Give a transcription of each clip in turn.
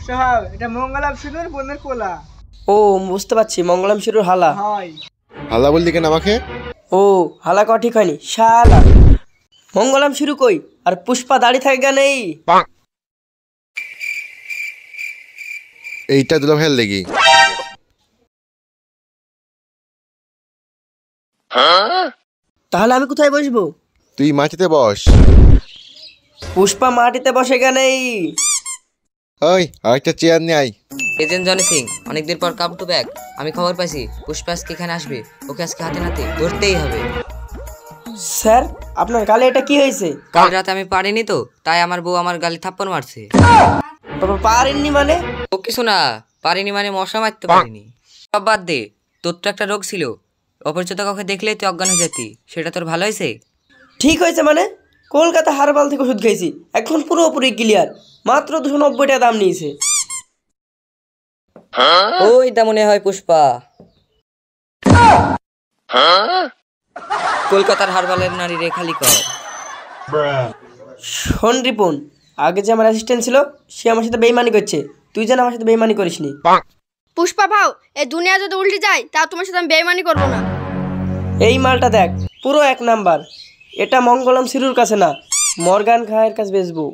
সাহেব এটা মঙ্গলাম শুনুন বোনের কোলা। ও বুঝতে পারছি, মঙ্গলাম শিরুর হালা। হয় হাল্লা বললি কেন আমাকে? ও হালা কওয়া ঠিক হয়নি, শালা। মঙ্গলাম শিরু কই আর পুষ্পা দাঁড়িয়ে থাকে নেই? এইটা দুলা ভাইয়ের লেগে। তাহলে আমি কোথায় বসবো? তুই মাটিতে বস। পুষ্পা মাটিতে বসে নেই। ওই আরেকটা চেয়ার নিয়ে আয়। এজেন্ট জনি সিং, অনেকদিন পর কাম টু ব্যাক। আমি খবর পাইছি পুষ্পা আজকে এখানে আসবে, ওকে আজকে হাতে নাতে ধরতেই হবে। স্যার আপনার গালে এটা কি হয়েছে? কাল রাতে আমি পারিনি তো, তাই আমার বউ আমার গালে থাপ্পড় মারছে। বাবা পারেননি মানে? ও কিছু না, পারিনি মানে মশা মারতে পারিনি। সব বাদ দে, তোর তো একটা রোগ ছিল, অপরিচিত কাউকে দেখলেই তুই অজ্ঞান হয়ে যেতি, সেটা তোর ভালো হয়েছে? ঠিক হয়েছে মানে? কলকাতা হারবাল থেকে ওষুধ খেয়েছি, এখন পুরোপুরি ক্লিয়ার। মাত্র 290 টাকা দাম নিয়েছে। ওই দা মনে হয় পুষ্পা। কলকাতার হারবালের নারী রে খালি কর। শোন রিপন, আগে যে আমার অ্যাসিস্ট্যান্ট ছিল সে আমার সাথে বেইমানি করছে, তুই যেন আমার সাথে বেইমানি করিসনি। পুষ্পা ভাও, এই দুনিয়া যদি উল্টে যায় তা তোমার সাথে আমি বেইমানি করবো না। এই মালটা দেখ, পুরো 1 নাম্বার। এটা মঙ্গলম সিরুর কাছে না, মর্গান খায়ের কাছে বেচবো।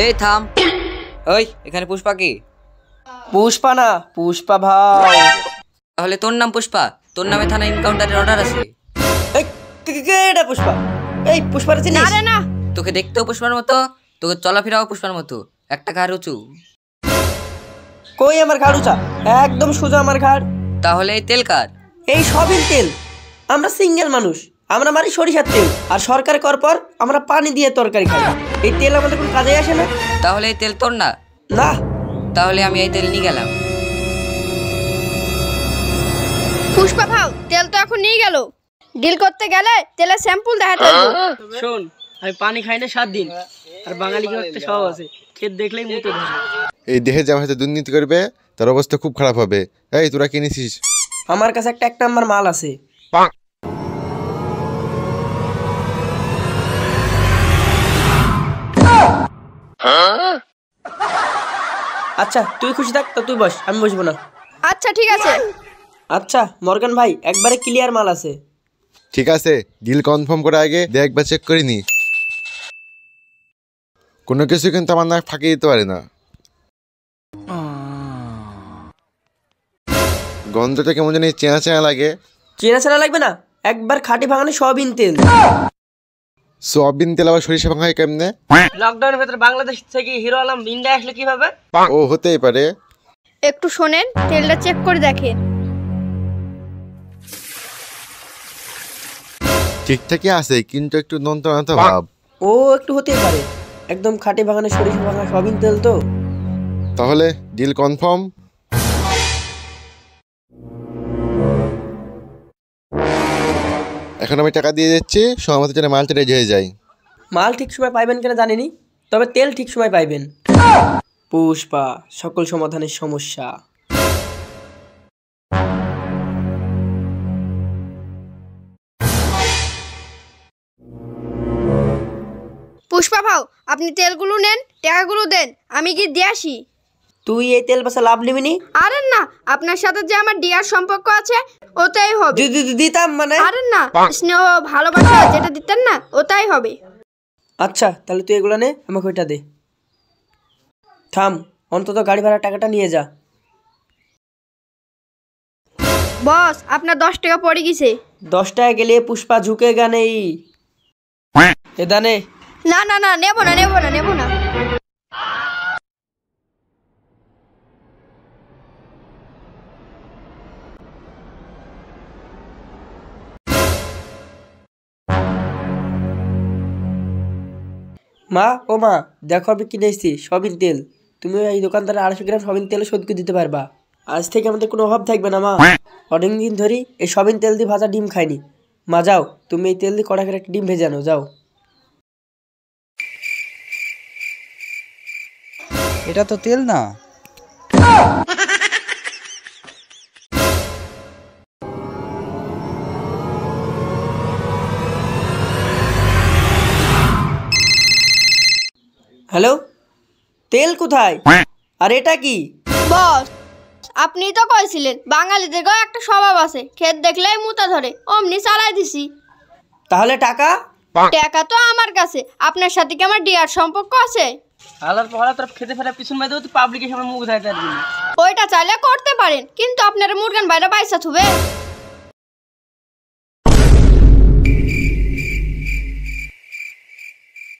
এই থাম। ওই এখানে পুষ্পা কি? পুষ্পা না, পুষ্পা ভাই। তাহলে তোর নাম পুষ্পা? তোর নামে থানা এনকাউন্টারের অর্ডার আছে। এই কে এটা পুষ্পা? এই পুষ্পার চিনিস? না রে না। তোকে দেখতেও পুষ্পার মতো, তোকে চলাফেরাও পুষ্পার মতো, একটা ঘাড় উঁচু। কই আমার ঘাড় উঁচা? একদম সোজা আমার ঘাড়। তাহলে এই তেল কার? এই সবিন তেল। আমরা সিঙ্গেল মানুষ, আমরা মারি সরিষার তেল, আর সরকার কর পর আমরা পানি দিয়ে তরকারি খাই। এই তেল আমাদের কোনো কাজে আসে না। তাহলে এই তেল তোর না? না। তাহলে আমি এই তেল নিয়ে গেলাম। পুষ্পা ভাও, তেল তো এখন নিয়ে গেল। ডিল করতে গেলে তেলের স্যাম্পল দেখাতে হবে। শোন, আমি পানি খাই না 7 দিন, আর বাঙালি কি একটা স্বভাব আছে, খেত দেখলেই মুতে ধরে। এই দেহে যে আমার সাথে দুর্নীতি করবে তার অবস্থা খুব খারাপ হবে। এই তোরা কিনেছিস? আমার কাছে একটা 1 নাম্বার মাল আছে। আচ্ছা তুই খুশি থাক, তো তুই বস, আমি বসবো না। আচ্ছা ঠিক আছে। আচ্ছা মর্গান ভাই, একবারে ক্লিয়ার মাল আছে। ঠিক আছে, ডিল কনফার্ম করে আগে দেখ একবার চেক করে নি। কোনো কিছু কিন্তু আমার নাক ফাঁকি দিতে পারে না। গন্ধটা কেমন জানি চেনা চেনা লাগে। চেনা চেনা লাগবে না, একবার খাঁটি ভাঙানো সয়াবিন তেল। সোয়াবিন তেল আবার সরিষা ভাঙা হয় কেমনে? লকডাউনের ভেতরে বাংলাদেশ থেকে হিরো আলম ইন্ডিয়া আসলে কিভাবে? ও হতেই পারে। একটু শোনেন, তেলটা চেক করে দেখেন। ঠিকঠাকই আছে, কিন্তু একটু নন্তনান্ত ভাব। ও একটু হতেই পারে, একদম খাঁটি ভাঙানো সরিষা ভাঙা সয়াবিন তেল তো। তাহলে ডিল কনফার্ম। এখন আমি টাকা দিয়ে যাচ্ছি, সময় মতো যেন মালটা রেডি হয়ে যায়। মাল ঠিক সময় পাইবেন কিনা জানিনি, তবে তেল ঠিক সময় পাইবেন। পুষ্পা, সকল সমাধানের সমস্যা। পুষ্পা ভাও, আপনি তেলগুলো নেন, টাকাগুলো দেন, আমি কি দিয়ে আসি। তুই এই তেল বেচা লাভ নিবি? আরে না, আপনার সাথে যে আমার ডিয়ার সম্পর্ক আছে ওটাই হবে। দিতাম মানে? আরে না, স্নেহ ভালোবাসা যেটা দিতেন না ওটাই হবে। আচ্ছা তাহলে তুই এগুলো নে, আমাকে ওইটা দে। থাম, অন্তত গাড়ি ভাড়ার টাকাটা নিয়ে যা। বস আপনার 10 টাকা পড়ে গেছে। 10 টাকা গেলে পুষ্পা ঝুঁকে নেই। এ দানে। না না না, নেবো না নেবো না নেবো না। মা, ও মা, দেখো আমি কিনে এসেছি সয়াবিন তেল। তুমি এই দোকানদারে 250 গ্রাম সয়াবিন তেল শোধ করে দিতে পারবা। আজ থেকে আমাদের কোনো অভাব থাকবে না মা। অনেকদিন ধরে এই সয়াবিন তেল দিয়ে ভাজা ডিম খাইনি। মা যাও, তুমি এই তেল দিয়ে কড়া করে একটা ডিম ভেজে আনো, যাও। এটা তো তেল না। হ্যালো, তেল কোথায়? আর এটা কি? বস, আপনি তো কইছিলেন বাঙালিদের গায়ে একটা স্বভাব আছে, ক্ষেত দেখলেই মুতা ধরে, অমনি চালাই দিছি। তাহলে টাকা? টাকা তো আমার কাছে, আপনার সাথে কি আমার ডিয়ার সম্পর্ক আছে? আলার পহলা তোর খেতে ফেরা পিছন বাইদেও তুই পাবলিকের সামনে মুখ দেখাতে পারবি না। ওইটা চাইলে করতে পারেন, কিন্তু আপনার মুরগান বাইরে পয়সা থুবে।